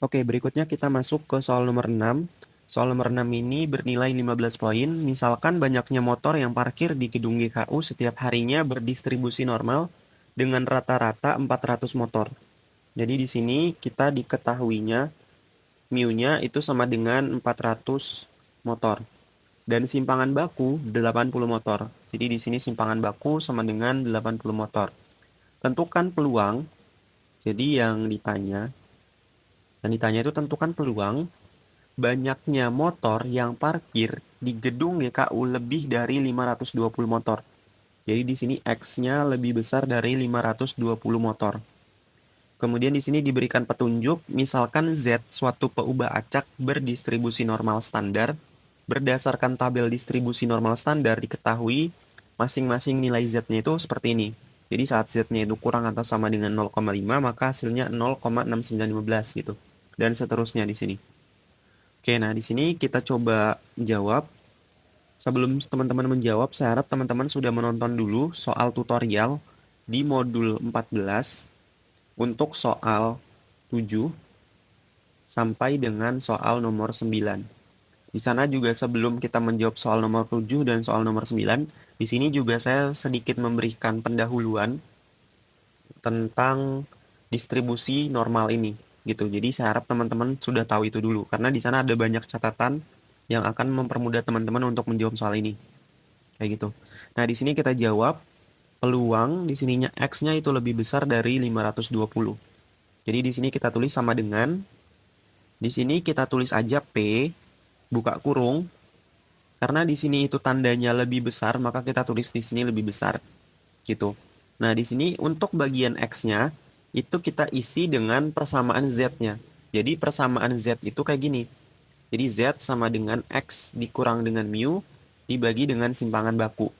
Oke, berikutnya kita masuk ke soal nomor 6. Soal nomor 6 ini bernilai 15 poin. Misalkan banyaknya motor yang parkir di gedung GKU setiap harinya berdistribusi normal dengan rata-rata 400 motor. Jadi di sini kita diketahuinya mu-nya itu sama dengan 400 motor. Dan simpangan baku 80 motor. Jadi di sini simpangan baku sama dengan 80 motor. Tentukan peluang. Jadi yang ditanya itu tentukan peluang banyaknya motor yang parkir di gedung GKU lebih dari 520 motor. Jadi di sini X-nya lebih besar dari 520 motor. Kemudian di sini diberikan petunjuk, misalkan Z suatu peubah acak berdistribusi normal standar. Berdasarkan tabel distribusi normal standar diketahui masing-masing nilai Z-nya itu seperti ini. Jadi saat Z-nya itu kurang atau sama dengan 0,5, maka hasilnya 0,6915 gitu. Dan seterusnya di sini. Oke, nah di sini kita coba jawab. Sebelum teman-teman menjawab, saya harap teman-teman sudah menonton dulu soal tutorial di modul 14 untuk soal 7 sampai dengan soal nomor 9. Di sana juga sebelum kita menjawab soal nomor 7 dan soal nomor 9, di sini juga saya sedikit memberikan pendahuluan tentang distribusi normal ini gitu. Jadi saya harap teman-teman sudah tahu itu dulu karena di sana ada banyak catatan yang akan mempermudah teman-teman untuk menjawab soal ini. Kayak gitu. Nah, di sini kita jawab peluang di sininya X-nya itu lebih besar dari 520. Jadi di sini kita tulis sama dengan di sini kita tulis aja P buka kurung karena di sini itu tandanya lebih besar, maka kita tulis di sini lebih besar gitu. Nah, di sini untuk bagian X-nya itu kita isi dengan persamaan Z-nya. Jadi persamaan Z itu kayak gini. Jadi Z sama dengan X dikurang dengan mu dibagi dengan simpangan baku.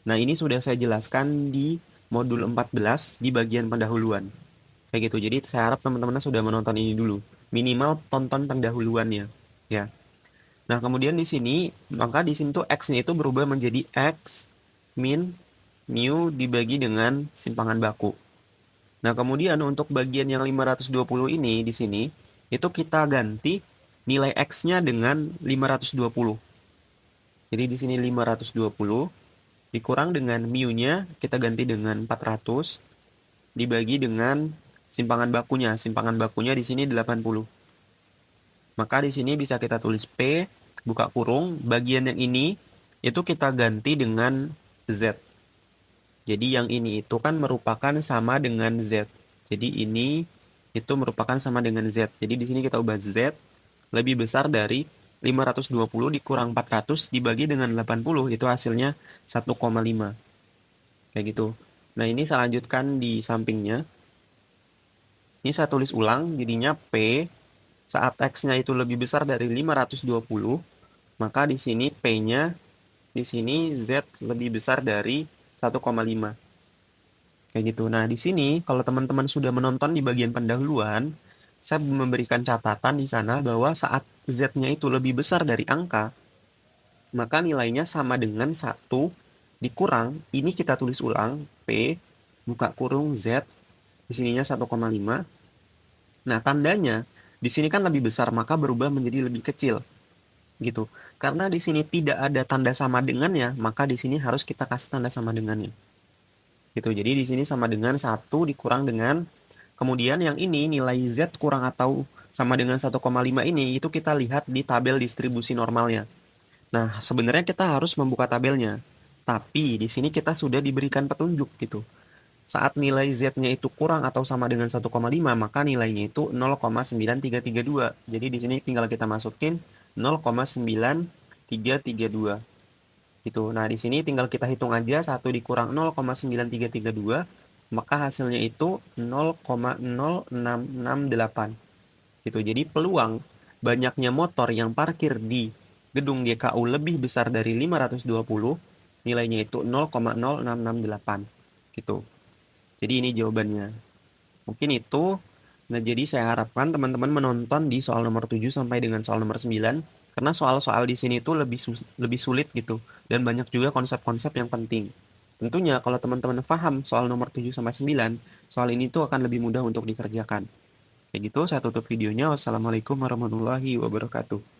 Nah, ini sudah saya jelaskan di modul 14 di bagian pendahuluan. Kayak gitu. Jadi saya harap teman-teman sudah menonton ini dulu. Minimal tonton pendahuluannya, ya. Nah, kemudian di sini, maka di sini tuh X-nya itu berubah menjadi X min mu dibagi dengan simpangan baku. Nah, kemudian untuk bagian yang 520 ini di sini, itu kita ganti nilai X-nya dengan 520. Jadi di sini 520 dikurang dengan mu-nya kita ganti dengan 400 dibagi dengan simpangan bakunya. Simpangan bakunya di sini 80. Maka di sini bisa kita tulis P buka kurung, bagian yang ini itu kita ganti dengan Z. Jadi yang ini itu kan merupakan sama dengan Z. Jadi ini itu merupakan sama dengan Z. Jadi di sini kita ubah Z lebih besar dari 520 dikurang 400 dibagi dengan 80 itu hasilnya 1,5. Kayak gitu. Nah, ini saya lanjutkan di sampingnya. Ini saya tulis ulang, jadinya P saat X-nya itu lebih besar dari 520, maka di sini P-nya, di sini Z lebih besar dari 1,5. Kayak gitu. Nah, di sini kalau teman-teman sudah menonton di bagian pendahuluan, saya memberikan catatan di sana bahwa saat Z-nya itu lebih besar dari angka, maka nilainya sama dengan 1 dikurang, ini kita tulis ulang, P, buka kurung Z, di sininya 1,5. Nah, tandanya di sini kan lebih besar, maka berubah menjadi lebih kecil, gitu. Karena di sini tidak ada tanda sama dengannya, maka di sini harus kita kasih tanda sama dengannya. Gitu. Jadi di sini sama dengan 1 dikurang dengan, kemudian yang ini nilai Z kurang atau sama dengan 1,5 ini, itu kita lihat di tabel distribusi normalnya. Nah, sebenarnya kita harus membuka tabelnya. Tapi di sini kita sudah diberikan petunjuk gitu. Saat nilai Z-nya itu kurang atau sama dengan 1,5, maka nilainya itu 0,9332. Jadi di sini tinggal kita masukin 0,9332. Gitu. Nah, di sini tinggal kita hitung aja 1 dikurang 0,9332, maka hasilnya itu 0,0668. Gitu. Jadi peluang banyaknya motor yang parkir di gedung GKU lebih besar dari 520, nilainya itu 0,0668. Gitu. Jadi ini jawabannya. Mungkin itu. Nah, jadi saya harapkan teman-teman menonton di soal nomor 7 sampai dengan soal nomor 9 karena soal-soal di sini itu lebih sulit gitu dan banyak juga konsep-konsep yang penting. Tentunya kalau teman-teman paham soal nomor 7 sampai 9, soal ini tuh akan lebih mudah untuk dikerjakan. Kayak gitu, saya tutup videonya. Wassalamualaikum warahmatullahi wabarakatuh.